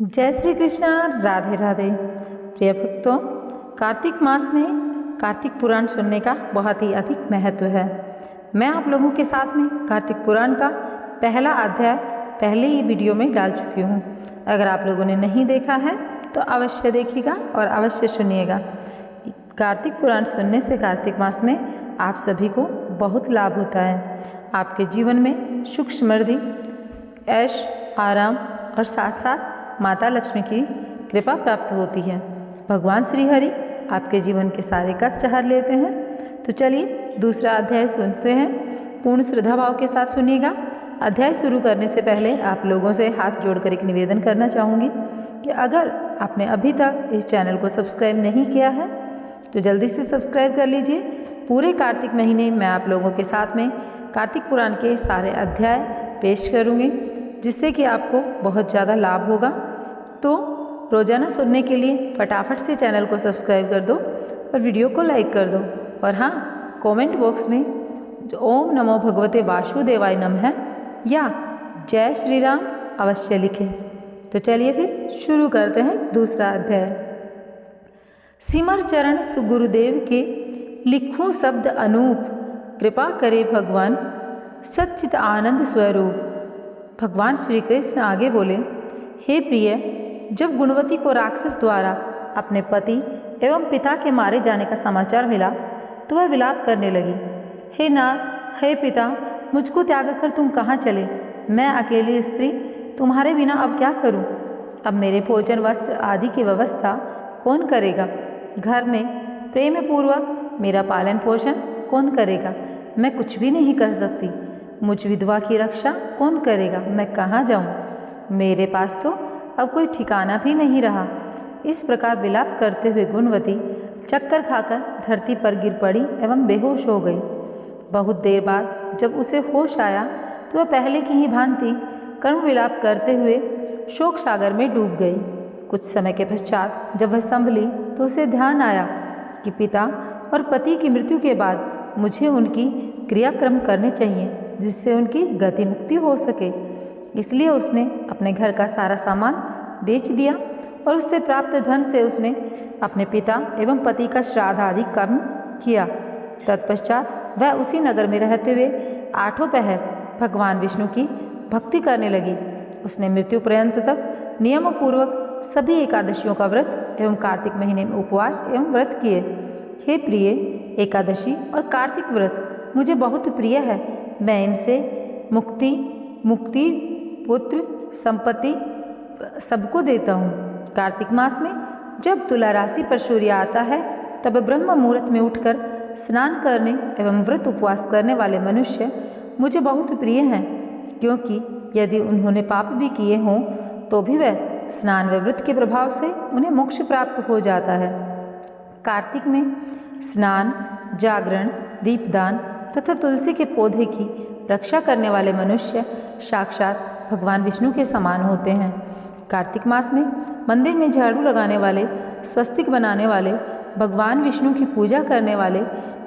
जय श्री कृष्णा। राधे राधे। प्रिय भक्तों, कार्तिक मास में कार्तिक पुराण सुनने का बहुत ही अधिक महत्व है। मैं आप लोगों के साथ में कार्तिक पुराण का पहला अध्याय पहले ही वीडियो में डाल चुकी हूँ। अगर आप लोगों ने नहीं देखा है तो अवश्य देखिएगा और अवश्य सुनिएगा। कार्तिक पुराण सुनने से कार्तिक मास में आप सभी को बहुत लाभ होता है। आपके जीवन में सुख समृद्धि, ऐश आराम और साथ साथ माता लक्ष्मी की कृपा प्राप्त होती है। भगवान श्री हरि आपके जीवन के सारे कष्ट हर लेते हैं। तो चलिए दूसरा अध्याय सुनते हैं। पूर्ण श्रद्धा भाव के साथ सुनिएगा। अध्याय शुरू करने से पहले आप लोगों से हाथ जोड़कर एक निवेदन करना चाहूँगी कि अगर आपने अभी तक इस चैनल को सब्सक्राइब नहीं किया है तो जल्दी से सब्सक्राइब कर लीजिए। पूरे कार्तिक महीने मैं आप लोगों के साथ में कार्तिक पुराण के सारे अध्याय पेश करूँगी, जिससे कि आपको बहुत ज़्यादा लाभ होगा। तो रोज़ाना सुनने के लिए फटाफट से चैनल को सब्सक्राइब कर दो और वीडियो को लाइक कर दो। और हाँ, कमेंट बॉक्स में ओम नमो भगवते वासुदेवाय नमः या जय श्री राम अवश्य लिखें। तो चलिए फिर शुरू करते हैं दूसरा अध्याय। सिमर चरण सुगुरुदेव के लिखूं शब्द अनूप, कृपा करे भगवान सच्चित आनंद स्वरूप। भगवान श्री कृष्ण आगे बोले, हे प्रिय, जब गुणवती को राक्षस द्वारा अपने पति एवं पिता के मारे जाने का समाचार मिला तो वह विलाप करने लगी। हे नाथ, हे पिता, मुझको त्याग कर तुम कहाँ चले? मैं अकेली स्त्री तुम्हारे बिना अब क्या करूं? अब मेरे भोजन वस्त्र आदि की व्यवस्था कौन करेगा? घर में प्रेम पूर्वक मेरा पालन पोषण कौन करेगा? मैं कुछ भी नहीं कर सकती। मुझ विधवा की रक्षा कौन करेगा? मैं कहाँ जाऊँ? मेरे पास तो अब कोई ठिकाना भी नहीं रहा। इस प्रकार विलाप करते हुए गुणवती चक्कर खाकर धरती पर गिर पड़ी एवं बेहोश हो गई। बहुत देर बाद जब उसे होश आया तो वह पहले की ही भांति कर्म विलाप करते हुए शोक सागर में डूब गई। कुछ समय के पश्चात जब वह संभली तो उसे ध्यान आया कि पिता और पति की मृत्यु के बाद मुझे उनकी क्रियाक्रम करने चाहिए, जिससे उनकी गति मुक्ति हो सके। इसलिए उसने अपने घर का सारा सामान बेच दिया और उससे प्राप्त धन से उसने अपने पिता एवं पति का श्राद्ध आदि कर्म किया। तत्पश्चात वह उसी नगर में रहते हुए 8 पहर भगवान विष्णु की भक्ति करने लगी। उसने मृत्यु पर्यंत तक नियम पूर्वक सभी एकादशियों का व्रत एवं कार्तिक महीने में उपवास एवं व्रत किए। हे प्रिय, एकादशी और कार्तिक व्रत मुझे बहुत प्रिय है। मैं इनसे मुक्ति, पुत्र, संपत्ति सबको देता हूँ। कार्तिक मास में जब तुला राशि पर सूर्य आता है तब ब्रह्म मुहूर्त में उठकर स्नान करने एवं व्रत उपवास करने वाले मनुष्य मुझे बहुत प्रिय हैं, क्योंकि यदि उन्होंने पाप भी किए हों तो भी वह स्नान व व्रत के प्रभाव से उन्हें मोक्ष प्राप्त हो जाता है। कार्तिक में स्नान, जागरण, दीपदान तथा तुलसी के पौधे की रक्षा करने वाले मनुष्य साक्षात भगवान विष्णु के समान होते हैं। कार्तिक मास में मंदिर में झाड़ू लगाने वाले, स्वस्तिक बनाने वाले, भगवान विष्णु की पूजा करने वाले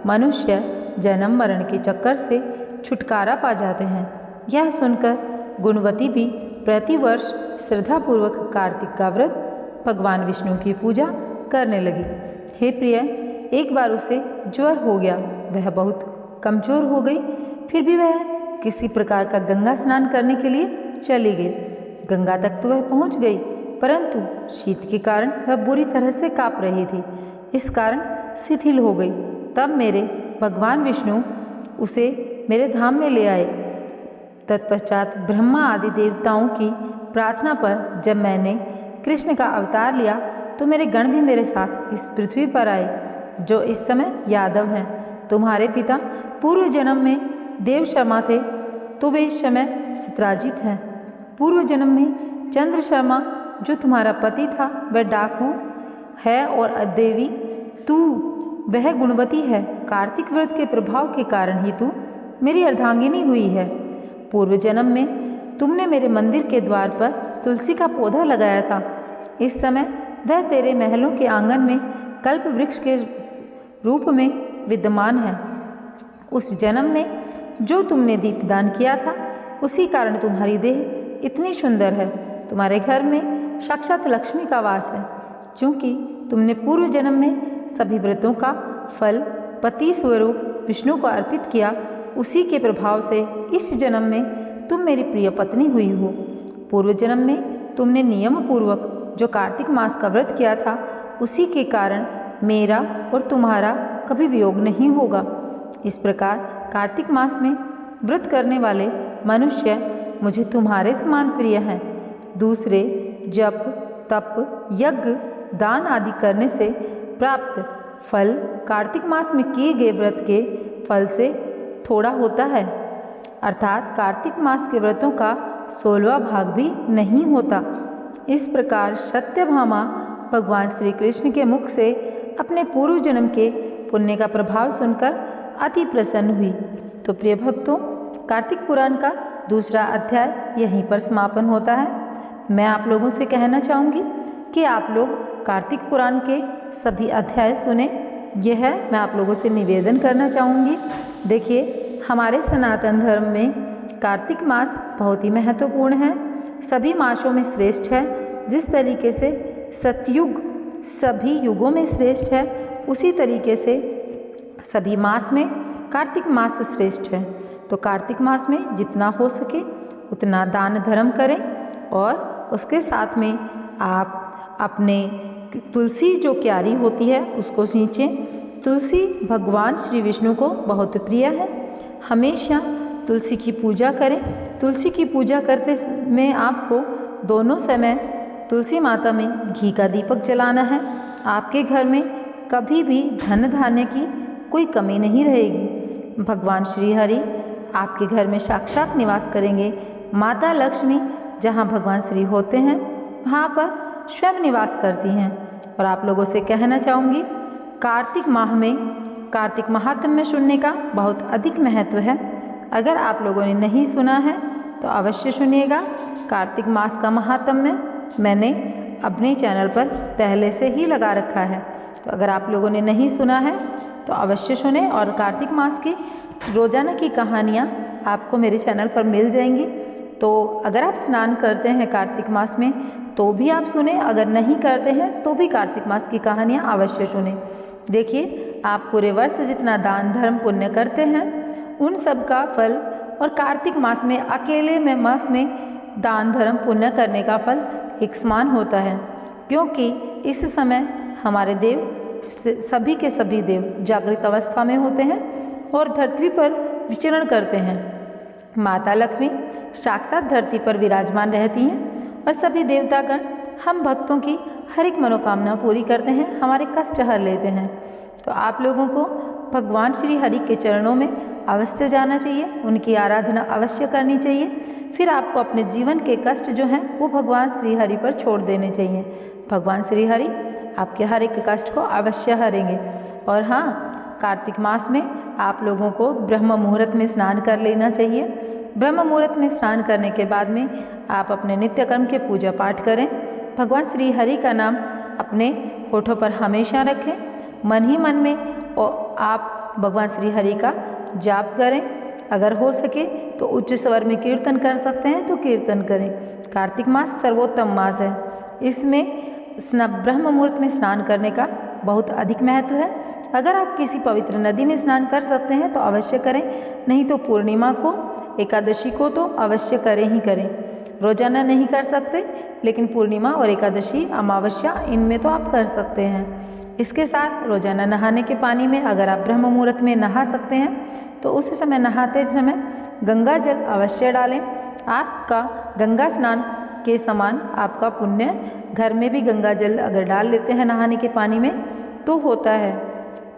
मनुष्य जन्म मरण के चक्कर से छुटकारा पा जाते हैं। यह सुनकर गुणवती भी प्रतिवर्ष श्रद्धापूर्वक कार्तिक का व्रत, भगवान विष्णु की पूजा करने लगी। हे प्रिय, एक बार उसे ज्वर हो गया। वह बहुत कमजोर हो गई। फिर भी वह किसी प्रकार का गंगा स्नान करने के लिए चली गई। गंगा तक तो वह पहुंच गई, परंतु शीत के कारण वह बुरी तरह से कांप रही थी। इस कारण शिथिल हो गई। तब मेरे भगवान विष्णु उसे मेरे धाम में ले आए। तत्पश्चात ब्रह्मा आदि देवताओं की प्रार्थना पर जब मैंने कृष्ण का अवतार लिया तो मेरे गण भी मेरे साथ इस पृथ्वी पर आए, जो इस समय यादव हैं। तुम्हारे पिता पूर्व जन्म में देव शर्मा थे तो वे इस समय सत्राजित हैं। पूर्व जन्म में चंद्र शर्मा जो तुम्हारा पति था वह डाकू है और अदेवी तू वह गुणवती है। कार्तिक व्रत के प्रभाव के कारण ही तू मेरी अर्धांगिनी हुई है। पूर्व जन्म में तुमने मेरे मंदिर के द्वार पर तुलसी का पौधा लगाया था। इस समय वह तेरे महलों के आंगन में कल्प वृक्ष के रूप में विद्यमान है। उस जन्म में जो तुमने दीपदान किया था उसी कारण तुम्हारी देह इतनी सुंदर है। तुम्हारे घर में साक्षात लक्ष्मी का वास है। चूँकि तुमने पूर्व जन्म में सभी व्रतों का फल पति स्वरूप विष्णु को अर्पित किया, उसी के प्रभाव से इस जन्म में तुम मेरी प्रिय पत्नी हुई हो। पूर्व जन्म में तुमने नियम पूर्वक जो कार्तिक मास का व्रत किया था, उसी के कारण मेरा और तुम्हारा कभी वियोग नहीं होगा। इस प्रकार कार्तिक मास में व्रत करने वाले मनुष्य मुझे तुम्हारे समान प्रिय हैं। दूसरे जप तप यज्ञ दान आदि करने से प्राप्त फल कार्तिक मास में किए गए व्रत के फल से थोड़ा होता है, अर्थात कार्तिक मास के व्रतों का 16वां भाग भी नहीं होता। इस प्रकार सत्यभामा भगवान श्री कृष्ण के मुख से अपने पूर्व जन्म के पुण्य का प्रभाव सुनकर अति प्रसन्न हुई। तो प्रिय भक्तों, कार्तिक पुराण का दूसरा अध्याय यहीं पर समापन होता है। मैं आप लोगों से कहना चाहूँगी कि आप लोग कार्तिक पुराण के सभी अध्याय सुने। यह है मैं आप लोगों से निवेदन करना चाहूँगी। देखिए, हमारे सनातन धर्म में कार्तिक मास बहुत ही महत्वपूर्ण है, सभी मासों में श्रेष्ठ है। जिस तरीके से सतयुग सभी युगों में श्रेष्ठ है, उसी तरीके से सभी मास में कार्तिक मास श्रेष्ठ है। तो कार्तिक मास में जितना हो सके उतना दान धर्म करें और उसके साथ में आप अपने तुलसी जो क्यारी होती है उसको सींचें। तुलसी भगवान श्री विष्णु को बहुत प्रिय है। हमेशा तुलसी की पूजा करें। तुलसी की पूजा करते में आपको दोनों समय तुलसी माता में घी का दीपक जलाना है। आपके घर में कभी भी धन धान्य की कोई कमी नहीं रहेगी। भगवान श्री हरि आपके घर में साक्षात निवास करेंगे। माता लक्ष्मी जहाँ भगवान श्री होते हैं वहाँ पर स्वयं निवास करती हैं। और आप लोगों से कहना चाहूँगी, कार्तिक माह में कार्तिक महात्म्य सुनने का बहुत अधिक महत्व है। अगर आप लोगों ने नहीं सुना है तो अवश्य सुनिएगा। कार्तिक मास का महात्म्य मैंने अपने चैनल पर पहले से ही लगा रखा है, तो अगर आप लोगों ने नहीं सुना है तो अवश्य सुने। और कार्तिक मास की रोज़ाना की कहानियाँ आपको मेरे चैनल पर मिल जाएंगी। तो अगर आप स्नान करते हैं कार्तिक मास में तो भी आप सुने, अगर नहीं करते हैं तो भी कार्तिक मास की कहानियाँ अवश्य सुने। देखिए, आप पूरे वर्ष जितना दान धर्म पुण्य करते हैं उन सब का फल, और कार्तिक मास में अकेले में मास में दान धर्म पुण्य करने का फल एक समान होता है, क्योंकि इस समय हमारे देव सभी के सभी देव जागृत अवस्था में होते हैं और धरती पर विचरण करते हैं। माता लक्ष्मी साक्षात धरती पर विराजमान रहती हैं और सभी देवतागण हम भक्तों की हर एक मनोकामना पूरी करते हैं, हमारे कष्ट हर लेते हैं। तो आप लोगों को भगवान श्री हरि के चरणों में अवश्य जाना चाहिए, उनकी आराधना अवश्य करनी चाहिए। फिर आपको अपने जीवन के कष्ट जो हैं वो भगवान श्री हरि पर छोड़ देने चाहिए। भगवान श्री हरि आपके हर एक कष्ट को अवश्य हरेंगे। और हाँ, कार्तिक मास में आप लोगों को ब्रह्म मुहूर्त में स्नान कर लेना चाहिए। ब्रह्म मुहूर्त में स्नान करने के बाद में आप अपने नित्य कर्म के पूजा पाठ करें। भगवान श्री हरि का नाम अपने होठों पर हमेशा रखें। मन ही मन में और आप भगवान श्री हरि का जाप करें। अगर हो सके तो उच्च स्वर में कीर्तन कर सकते हैं तो कीर्तन करें। कार्तिक मास सर्वोत्तम मास है। इसमें ब्रह्म मुहूर्त में स्नान करने का बहुत अधिक महत्व है। अगर आप किसी पवित्र नदी में स्नान कर सकते हैं तो अवश्य करें, नहीं तो पूर्णिमा को एकादशी को तो अवश्य करें ही करें। रोजाना नहीं कर सकते, लेकिन पूर्णिमा और एकादशी अमावस्या इनमें तो आप कर सकते हैं। इसके साथ रोजाना नहाने के पानी में अगर आप ब्रह्म मुहूर्त में नहा सकते हैं तो उस समय नहाते समय गंगा जल अवश्य डालें। आपका गंगा स्नान के समान आपका पुण्य घर में भी गंगा जल अगर डाल लेते हैं नहाने के पानी में तो होता है।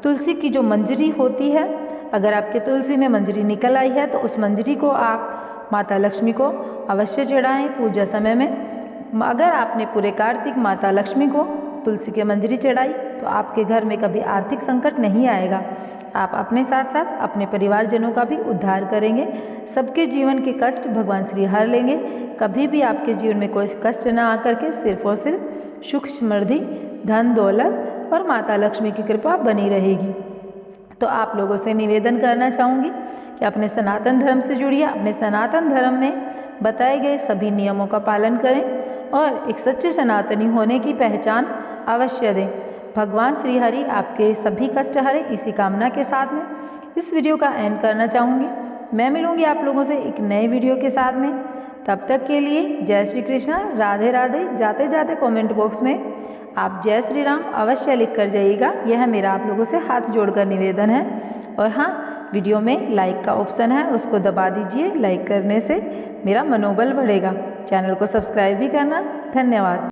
तुलसी की जो मंजरी होती है, अगर आपके तुलसी में मंजरी निकल आई है तो उस मंजरी को आप माता लक्ष्मी को अवश्य चढ़ाएं पूजा समय में। अगर आपने पूरे कार्तिक माता लक्ष्मी को तुलसी की मंजरी चढ़ाई तो आपके घर में कभी आर्थिक संकट नहीं आएगा। आप अपने साथ साथ अपने परिवारजनों का भी उद्धार करेंगे। सबके जीवन के कष्ट भगवान श्री हर लेंगे। कभी भी आपके जीवन में कोई कष्ट ना आकर के सिर्फ और सिर्फ सुख समृद्धि धन दौलत और माता लक्ष्मी की कृपा बनी रहेगी। तो आप लोगों से निवेदन करना चाहूँगी कि अपने सनातन धर्म से जुड़िए, अपने सनातन धर्म में बताए गए सभी नियमों का पालन करें और एक सच्चे सनातनी होने की पहचान अवश्य दें। भगवान श्री हरि आपके सभी कष्ट हरे, इसी कामना के साथ में इस वीडियो का एंड करना चाहूँगी। मैं मिलूँगी आप लोगों से एक नए वीडियो के साथ में। तब तक के लिए जय श्री कृष्णा, राधे राधे। जाते जाते कमेंट बॉक्स में आप जय श्री राम अवश्य लिख कर जाइएगा, यह मेरा आप लोगों से हाथ जोड़कर निवेदन है। और हाँ, वीडियो में लाइक का ऑप्शन है, उसको दबा दीजिए। लाइक करने से मेरा मनोबल बढ़ेगा। चैनल को सब्सक्राइब भी करना। धन्यवाद।